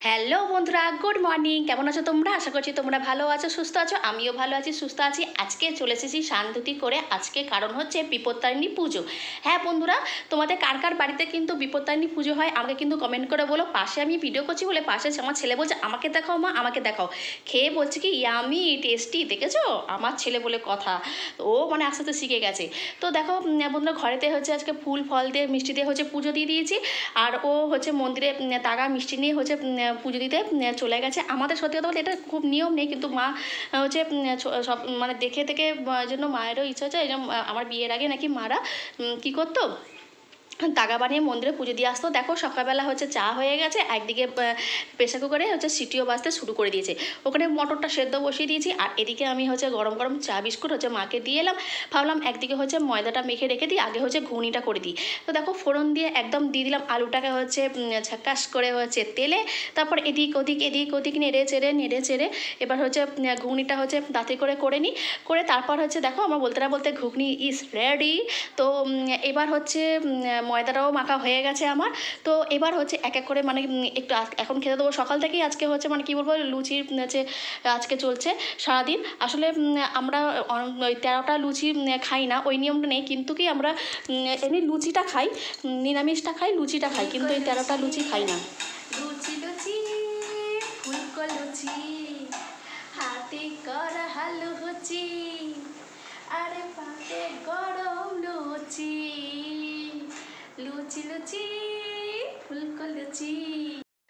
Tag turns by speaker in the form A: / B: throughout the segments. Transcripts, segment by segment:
A: Hello বন্ধুরা, good morning. কেমন আছো তোমরা? আশা করছি তোমরা ভালো আছো, সুস্থ আছো। আমিও ভালো আছি, সুস্থ আছি। আজকে চলে এসেছি শান্তি করে। আজকে কারণ হচ্ছে বিপত্তারিণী পুজো। হ্যাঁ বন্ধুরা, তোমাদের কার কার বাড়িতে কিন্তু বিপত্তারিণী পুজো হয় আমাকে কিন্তু কমেন্ট করে বলো। পাশে আমি ভিডিও করছি বলে পাশে আমার ছেলে বলছে আমাকে দেখাও মা, আমাকে দেখাও। খেয়ে বলছে কি ইয়ামি টেস্টি, দেখেছো? আমার ছেলে বলে কথা। ও মানে আস্তে আস্তে শিখে গেছে। তো দেখো বন্ধুরা, ঘরেতে হচ্ছে আজকে ফুল ফল দিয়ে মিষ্টি দিয়ে হচ্ছে পুজো দিয়ে দিয়েছি। আর ও হচ্ছে মন্দিরে তাগা মিষ্টি নিয়ে হচ্ছে পুজো দিতে চলে গেছে। আমাদের সত্যি কথা বলতে এটা খুব নিয়ম নেই, কিন্তু মা হচ্ছে সব মানে দেখে থেকে জন্য মায়েরও ইচ্ছা হচ্ছে। এই জন্য আমার বিয়ের আগে নাকি মারা কী করতো, তাগা বানিয়ে মন্দিরে পুজো দিয়ে আসতো। দেখো সকালবেলা হচ্ছে চা হয়ে গেছে, একদিকে প্রেসার কুকারে হচ্ছে সিটিও বাজতে শুরু করে দিয়েছে। ওখানে মটরটা সেদ্ধ বসিয়ে দিয়েছি, আর এদিকে আমি হচ্ছে গরম গরম চা বিস্কুট হচ্ছে মাকে দিয়ে এলাম। ভাবলাম একদিকে হচ্ছে ময়দাটা মেখে রেখে দিই, আগে হচ্ছে ঘুগনিটা করে দিই। তো দেখো ফোড়ন দিয়ে একদম দিয়ে দিলাম আলুটাকে হচ্ছে ঝাক্কাস করে হচ্ছে তেলে। তারপর এদিক ওদিক নেড়ে চেড়ে এবার হচ্ছে ঘুগনিটা হচ্ছে তাড়াতাড়ি করে নিই। করে তারপর হচ্ছে দেখো আমার বলতে না বলতে ঘুগনি ইজ রেডি। তো এবার হচ্ছে ময়দাটাও মাখা হয়ে গেছে আমার। তো এবার হচ্ছে এক এক করে মানে একটু এখন খেতে দেবো। সকাল থেকেই আজকে হচ্ছে মানে কী বলবো, লুচির হচ্ছে আজকে চলছে সারাদিন। আসলে আমরা ওই 13টা লুচি খাই না, ওই নিয়মটা নেই, কিন্তু কি আমরা এমনি লুচিটা খাই, নিরামিষটা খাই, লুচিটা খাই, কিন্তু এই 13টা লুচি খাই না। লুচি লুচি ফুলকো লুচি, হাতে করা হালু লুচি, আরে পাতে গরম লুচি, লুচি লুচি ফুলকো লুচি।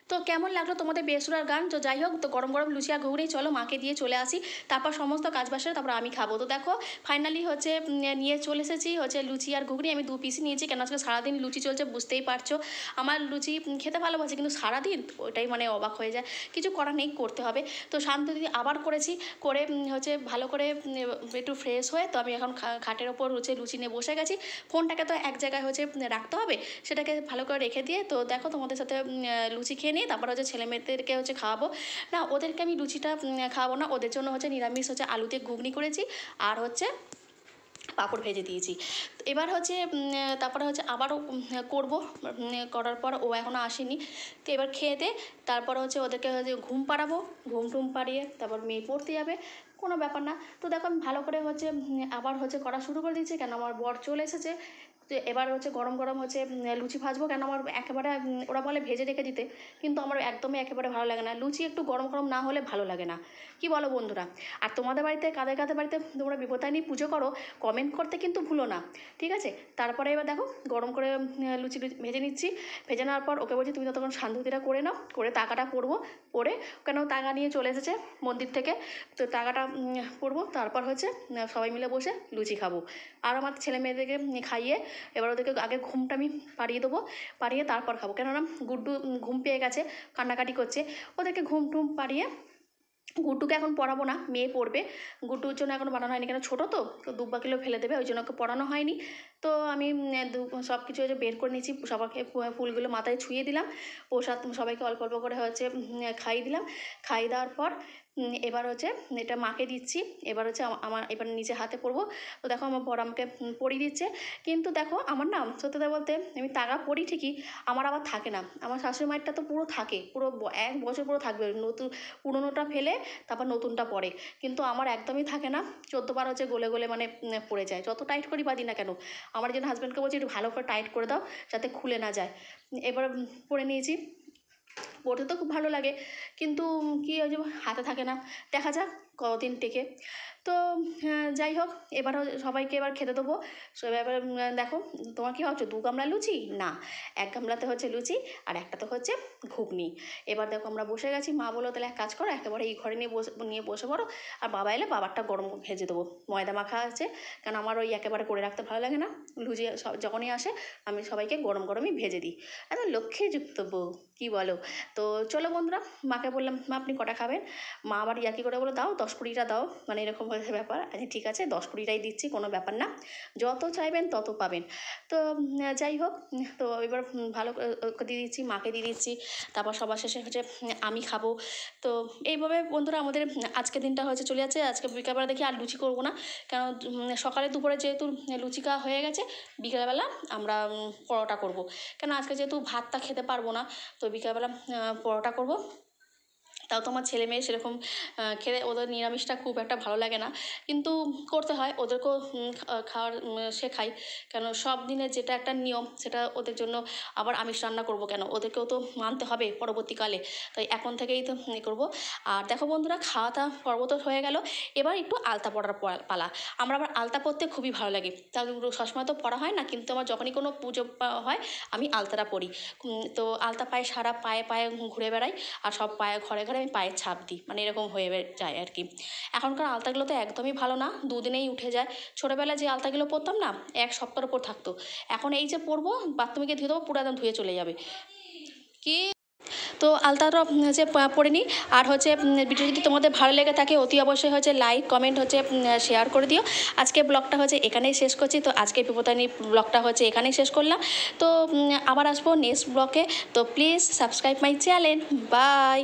A: তো কেমন লাগলো তোমাদের বেসুরার গান? তো যাই হোক, তো গরম গরম লুচি আর ঘুগনি চলো মাকে দিয়ে চলে আসি, তারপর সমস্ত কাজ বাসে তারপর আমি খাবো। তো দেখো ফাইনালি হচ্ছে নিয়ে চলে এসেছি হচ্ছে লুচি আর ঘুগনি। আমি 2 পিসই নিয়েছি, কেন আজকে সারাদিন লুচি চলছে, বুঝতেই পারছো। আমার লুচি খেতে ভালোবাসি, কিন্তু সারাদিন ওইটাই মানে অবাক হয়ে যায়। কিছু করার নেই, করতে হবে। তো শান্তি আবার করেছি, করে হচ্ছে ভালো করে একটু ফ্রেশ হয়ে তো আমি এখন খাটের ওপর হচ্ছে লুচি নিয়ে বসে গেছি। ফোনটাকে তো এক জায়গায় হচ্ছে রাখতে হবে, সেটাকে ভালো করে রেখে দিয়ে তো দেখো তোমাদের সাথে লুচি খেয়ে নিয়ে তারপর হচ্ছে ছেলে মেয়েদেরকে হচ্ছে খাওয়াবো। না, ওদেরকে আমি লুচিটা খাওয়াবো না, ওদের জন্য হচ্ছে নিরামিষ হচ্ছে আলু দিয়ে ঘুগনি করেছি, আর হচ্ছে পাঁপড় ভেজে দিয়েছি। তো এবার হচ্ছে তারপরে হচ্ছে আবারও করবো। করার পর ও এখনও আসেনি, তো এবার খেয়ে দে, তারপর হচ্ছে ওদেরকে হচ্ছে ঘুম পাড়াবো। ঘুম টুম পাড়িয়ে তারপর মেয়ে পড়তে যাবে, কোনো ব্যাপার না। তো দেখো আমি ভালো করে হচ্ছে আবার হচ্ছে করা শুরু করে দিচ্ছি, কেন আমার বর চলে এসেছে। তো এবার হচ্ছে গরম গরম হচ্ছে লুচি ভাজবো, কেন আমার একেবারে ওরা বলে ভেজে রেখে দিতে, কিন্তু আমার একদমই একেবারে ভালো লাগে না, লুচি একটু গরম গরম না হলে ভালো লাগে না। কি বলো বন্ধুরা? আর তোমাদের বাড়িতে কাদের কাদের বাড়িতে তোমরা বিপত্তারিণী পুজো করো কমেন্ট করতে কিন্তু ভুলো না, ঠিক আছে? তারপরে এবার দেখো গরম করে লুচি ভেজে নিচ্ছি। ভেজে নেওয়ার পর ওকে বলছি তুমি ততক্ষণ শান্তিটা করে নাও, করে তাকাটা পরবো। পরে কেন তাকা নিয়ে চলে এসেছে মন্দির থেকে, তো তাকাটা পরবো, তারপর হচ্ছে সবাই মিলে বসে লুচি খাবো। আর আমার ছেলে মেয়েদেরকে খাইয়ে এবার ওদেরকে আগে ঘুমটা আমি পাড়িয়ে দেবো, পাড়িয়ে তারপর খাবো, কেননা গুড্ডু ঘুম পেয়ে গেছে, কান্নাকাটি করছে। ওদেরকে ঘুম টুম পাড়িয়ে গুড্ডুকে এখন পড়াবো না, মেয়ে পড়বে। গুড্ডুর জন্য এখনও বানানো হয়নি, কেন ছোটো তো দুব্বা কিলো ফেলে দেবে, ওই জন্য ওকে পড়ানো হয়নি। তো আমি সব কিছু হচ্ছে বের করে নিয়েছি, সবাইকে ফুলগুলো মাথায় ছুঁয়ে দিলাম, প্রসাদ সবাইকে অল্প অল্প করে হচ্ছে খাইয়ে দিলাম। খাইয়ে দেওয়ার পর এবার হচ্ছে এটা মাকে দিচ্ছি। এবার হচ্ছে আমার এবার নিজে হাতে পরবো। তো দেখো আমার বর আমাকে পরিয়ে দিচ্ছে, কিন্তু দেখো আমার না সত্যি কথা বলতে আমি তাগা পরি ঠিকই, আমার আবার থাকে না। আমার শাশুড়ি মায়েরটা তো পুরো থাকে, পুরো 1 বছর পুরো থাকবে, নতুন পুরোনোটা ফেলে তারপর নতুনটা পরে, কিন্তু আমার একদমই থাকে না। 14 বার হচ্ছে গলে গলে মানে পড়ে যায়, যত টাইট করি বাঁধি না কেন। আমার জন্য হাজব্যান্ডকে বলছি একটু ভালো করে টাইট করে দাও যাতে খুলে না যায়। এবার পরে নিয়েছি, পড়তে তো খুব ভালো লাগে, কিন্তু কী ওই যে হাতে থাকে না, দেখা যাক কতদিন টেকে। তো যাই হোক, এবার সবাইকে এবার খেতে দেবো। এবার দেখো তোমার কী ভাবছো 2 গামলা লুচি? না, 1 গামলাতে হচ্ছে লুচি আর একটাতে হচ্ছে ঘুগনি। এবার দেখো আমরা বসে গেছি, মা বললো তাহলে এক কাজ করো একেবারে এই ঘরে নিয়ে বসে পড়ো, আর বাবা এলে বাবারটা গরম ভেজে দেবো, ময়দা মাখা আছে, কারণ আমার ওই একেবারে করে রাখতে ভালো লাগে না। লুচি যখনই আসে আমি সবাইকে গরম গরমই ভেজে দিই। একদম লক্ষ্মীযুক্ত বউ, কী বলো? তো চলো বন্ধুরা, মাকে বললাম মা আপনি কটা খাবেন? মা আবার ইয়াকি করে বলে দাও 10-20টা দাও, মানে এরকম হয়েছে ব্যাপার। আচ্ছা ঠিক আছে 10-20টাই দিচ্ছি, কোনো ব্যাপার না, যত চাইবেন তত পাবেন। তো যাই হোক, তো এবার ভালো করে দিয়ে দিচ্ছি, মাকে দিয়ে দিচ্ছি, তারপর সবার শেষে হচ্ছে আমি খাবো। তো এইভাবে বন্ধুরা আমাদের আজকের দিনটা হচ্ছে চলে যাচ্ছে। আজকে বিকালবেলা দেখি আর লুচি করবো না, কারণ সকালে দুপুরে যেহেতু লুচি খাওয়া হয়ে গেছে, বিকেলবেলা আমরা পরোটা করব, কেন আজকে যেহেতু ভাতটা খেতে পারবো না, তো বিকালবেলা পরোটা করব। তাও তো আমার ছেলে মেয়ে সেরকম খেতে ওদের নিরামিষটা খুব একটা ভালো লাগে না, কিন্তু করতে হয়, ওদেরকেও খাওয়ার শেখাই, কেন সব দিনের যেটা একটা নিয়ম সেটা ওদের জন্য আবার আমিষ রান্না করব কেন, ওদেরকেও তো মানতে হবে পরবর্তীকালে, তাই এখন থেকেই তো করব। আর দেখো বন্ধুরা, খাওয়া দাওয়া পর্ব তো হয়ে গেল, এবার একটু আলতা পড়ার পালা। আমার আবার আলতা পরতে খুবই ভালো লাগে, তাও সবসময় তো পড়া হয় না, কিন্তু আমার যখনই কোনো পুজো হয় আমি আলতাটা পরি। তো আলতা পায়ে সারা পায়ে পায়ে ঘুরে বেড়াই, আর সব পায়ে ঘরে ঘরে আমি পায়ের ছাপ দিই, মানে এরকম হয়ে যায় আর কি। এখনকার আলতাগুলো তো একদমই ভালো না, দুদিনেই উঠে যায়। ছোটোবেলায় যে আলতাগুলো পরতাম না, এক সপ্তাহের উপর থাকতো, এখন এই যে পরবো বাথরুমে গিয়ে ধুয়ে দেবো, পুরো একদম ধুয়ে চলে যাবে। কি তো আলতাটা হচ্ছে পরে নিই। আর হচ্ছে ভিডিও যদি তোমাদের ভালো লেগে থাকে অতি অবশ্যই হচ্ছে লাইক কমেন্ট হচ্ছে শেয়ার করে দিও। আজকে ব্লগটা হচ্ছে এখানেই শেষ করছি, তো আজকে বিপদানি ব্লগটা হচ্ছে এখানেই শেষ করলাম। তো আবার আসবো নেক্সট ব্লগে, তো please subscribe my channel. By.